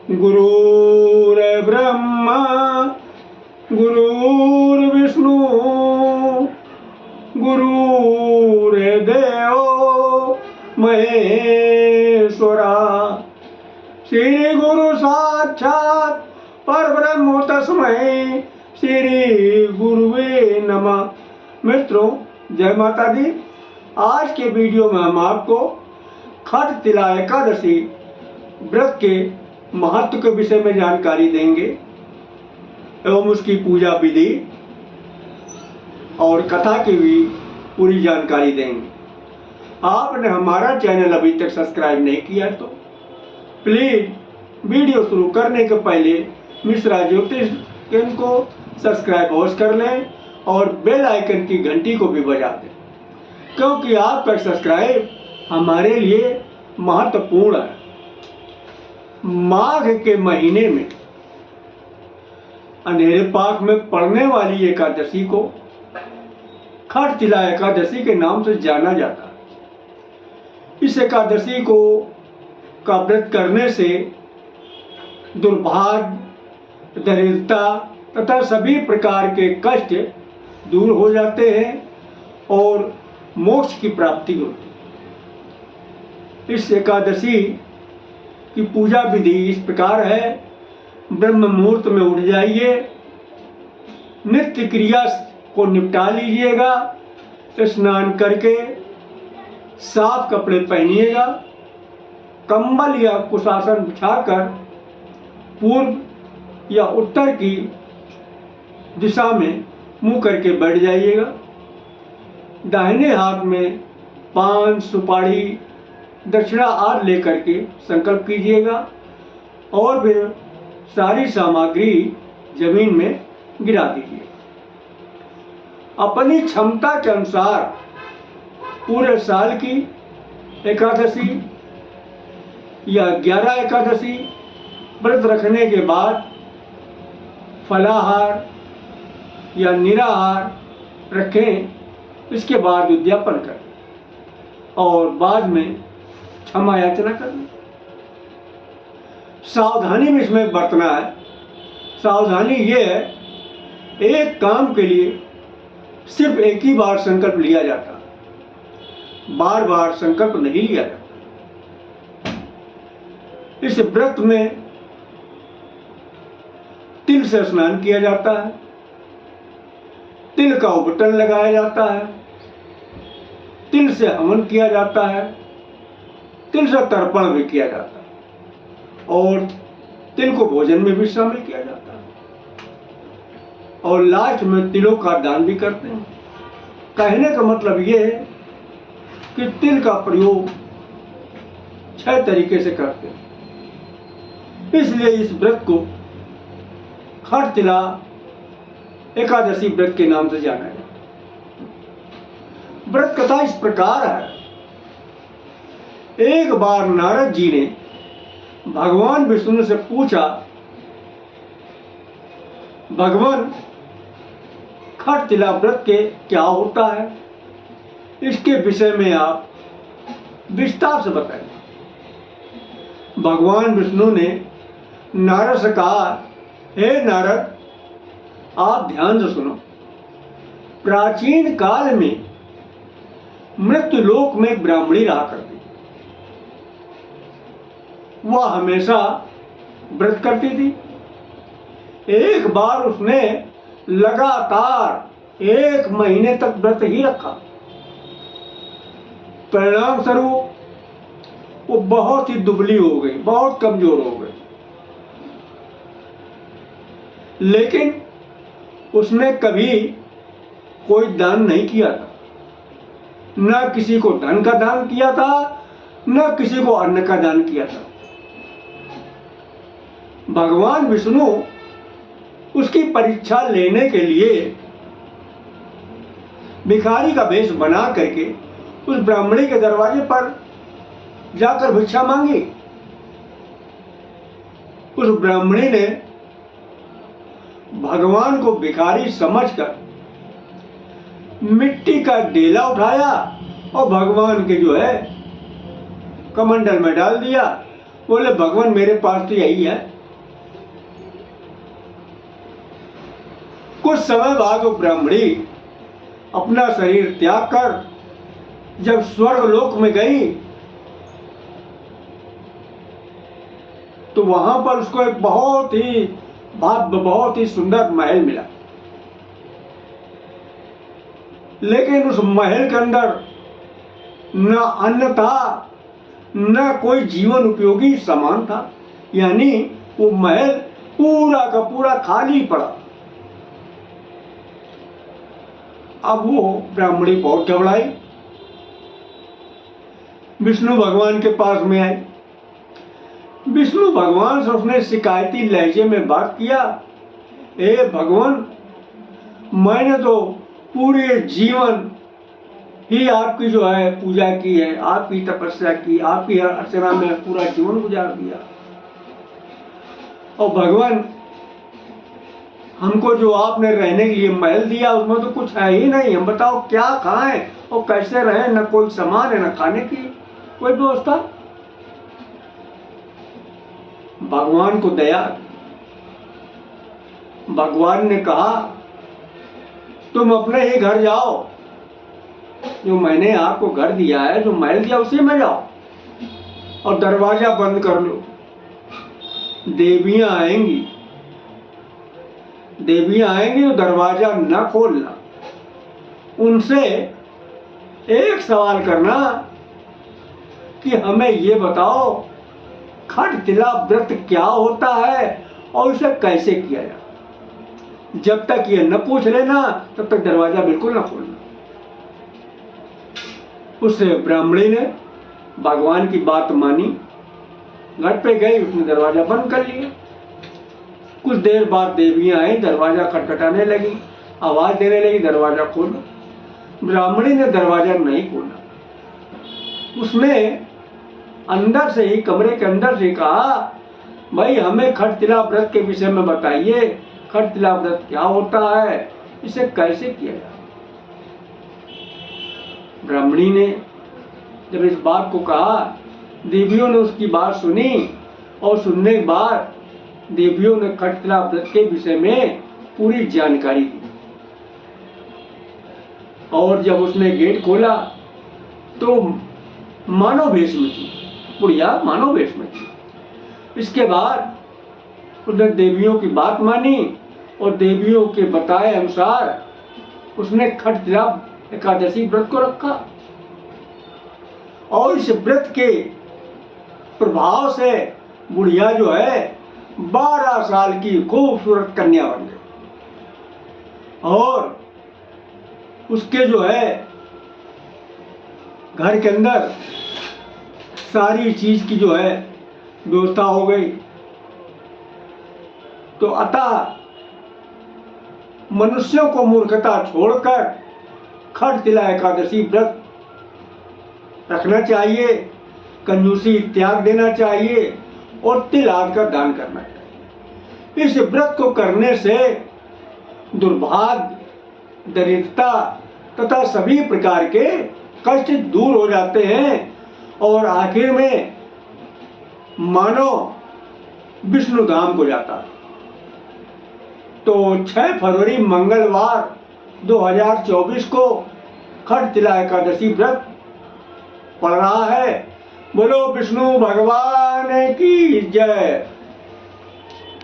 गुरुर्ब्रह्मा गुरुर्विष्णु गुरुर्देवो महेश्वरा। श्री गुरु साक्षात परब्रह्म तस्मै श्री गुरुवे नमः। मित्रों, जय माता दी। आज के वीडियो में हम आपको खटतिला एकादशी व्रत के महत्व के विषय में जानकारी देंगे एवं उसकी पूजा विधि और कथा की भी पूरी जानकारी देंगे। आपने हमारा चैनल अभी तक सब्सक्राइब नहीं किया तो प्लीज वीडियो शुरू करने के पहले मिश्रा ज्योतिष केंद्र को सब्सक्राइब अवश्य कर लें और बेल आइकन की घंटी को भी बजा दें, क्योंकि आपका सब्सक्राइब हमारे लिए महत्वपूर्ण है। माघ के महीने में अंधेरे पाक में पड़ने वाली एकादशी को खटतिला एकादशी के नाम से जाना जाता है। इस एकादशी को का व्रत करने से दुर्भाग्य, दरिद्रता तथा सभी प्रकार के कष्ट दूर हो जाते हैं और मोक्ष की प्राप्ति होती है। इस एकादशी की पूजा विधि इस प्रकार है। ब्रह्म मुहूर्त में उठ जाइए, नित्य क्रिया को निपटा लीजिएगा, स्नान करके साफ कपड़े पहनिएगा, कंबल या कुशासन बिछाकर पूर्व या उत्तर की दिशा में मुंह करके बैठ जाइएगा। दाहिने हाथ में पान, सुपारी, दक्षिणा आदि लेकर के संकल्प कीजिएगा और फिर सारी सामग्री जमीन में गिरा दीजिए। अपनी क्षमता के अनुसार पूरे साल की एकादशी या 11 एकादशी व्रत रखने के बाद फलाहार या निराहार रखें। इसके बाद उद्यापन करें और बाद में क्षमा याचना करना। सावधानी में इसमें बरतना है। सावधानी ये है, एक काम के लिए सिर्फ एक ही बार संकल्प लिया जाता है, बार बार संकल्प नहीं लिया जाता। इस व्रत में तिल से स्नान किया जाता है, तिल का उबटन लगाया जाता है, तिल से हवन किया जाता है, तिल से तर्पण भी किया जाता है और तिल को भोजन में भी शामिल किया जाता है और लास्ट में तिलों का दान भी करते हैं। कहने का मतलब ये है कि तिल का प्रयोग 6 तरीके से करते हैं। इसलिए इस व्रत को खटतिला एकादशी व्रत के नाम से जाना जाता है। व्रत कथा इस प्रकार है। एक बार नारद जी ने भगवान विष्णु से पूछा, भगवान खटतिला व्रत के क्या होता है, इसके विषय में आप विस्तार से बताएं। भगवान विष्णु ने नारद से कहा, हे नारद, आप ध्यान से सुनो। प्राचीन काल में मृत्यु लोक में ब्राह्मणी रहा करती, वह हमेशा व्रत करती थी। एक बार उसने लगातार 1 महीने तक व्रत ही रखा। परिणाम स्वरूप वो बहुत ही दुबली हो गई, बहुत कमजोर हो गई। लेकिन उसने कभी कोई दान नहीं किया था, न किसी को धन का दान किया था, न किसी को अन्न का दान किया था। भगवान विष्णु उसकी परीक्षा लेने के लिए भिखारी का वेश बना करके उस ब्राह्मणी के दरवाजे पर जाकर भिक्षा मांगी। उस ब्राह्मणी ने भगवान को भिखारी समझकर मिट्टी का डेला उठाया और भगवान के जो है कमंडल में डाल दिया बोले भगवान मेरे पास तो यही है। कुछ समय बाद वो ब्राह्मणी अपना शरीर त्याग कर जब स्वर्ग लोक में गई तो वहां पर उसको एक बहुत ही भव्य, बहुत ही सुंदर महल मिला। लेकिन उस महल के अंदर न अन्न था, न कोई जीवन उपयोगी सामान था, यानी वो महल पूरा का पूरा खाली पड़ा। अब वो ब्राह्मणी बहुत घबराई, विष्णु भगवान के पास में आई। विष्णु भगवान से उसने शिकायती लहजे में बात किया, हे भगवान, मैंने तो पूरे जीवन ही आपकी जो है पूजा की है, आपकी तपस्या की, आपकी अर्चना में पूरा जीवन गुजार दिया, और भगवान हमको जो आपने रहने के लिए महल दिया उसमें तो कुछ है ही नहीं। हम बताओ क्या खाएं और कैसे रहें, न कोई सामान है, न खाने की कोई व्यवस्था। भगवान को दया, भगवान ने कहा तुम अपने ही घर जाओ, जो मैंने आपको घर दिया है, जो महल दिया उसी में जाओ और दरवाजा बंद कर लो। देवियां आएंगी, देवियां आएंगी तो दरवाजा न खोलना, उनसे एक सवाल करना कि हमें ये बताओ खटतिला व्रत क्या होता है और उसे कैसे किया जाए। जब तक ये न पूछ लेना तब तक दरवाजा बिल्कुल न खोलना। उस ब्राह्मणी ने भगवान की बात मानी, घर पे गई, उसने दरवाजा बंद कर लिया। कुछ देर बाद देवियां आई, दरवाजा खटखटाने लगी, आवाज देने लगी, दरवाजा खोलो। ब्राह्मणी ने दरवाजा नहीं खोला। उसने अंदर से ही, कमरे के अंदर से कहा, भाई हमें खटतिला व्रत के विषय में बताइए, खटतिला व्रत क्या होता है, इसे कैसे किया जाए। ब्राह्मणी ने जब इस बात को कहा, देवियों ने उसकी बात सुनी और सुनने के बाद देवियों ने खटतिला व्रत के विषय में पूरी जानकारी दी। और जब उसने गेट खोला तो मानव वेश में थी, बुढ़िया मानव वेश में थी। इसके बाद उसने देवियों की बात मानी और देवियों के बताए अनुसार उसने खटतिला एकादशी व्रत को रखा और इस व्रत के प्रभाव से बुढ़िया जो है 12 साल की खूबसूरत कन्या बन गई और उसके जो है घर के अंदर सारी चीज की जो है व्यवस्था हो गई। तो अतः मनुष्यों को मूर्खता छोड़कर खटतिला एकादशी व्रत रखना चाहिए, कंजूसी त्याग देना चाहिए और तिल आदि का दान करना चाहिए। इस व्रत को करने से दुर्भाग्य, दरिद्रता तथा सभी प्रकार के कष्ट दूर हो जाते हैं और आखिर में मानव विष्णु धाम को जाता है। तो 6 फरवरी मंगलवार 2024 को खटतिला एकादशी व्रत पड़ रहा है। बोलो विष्णु भगवान की जय।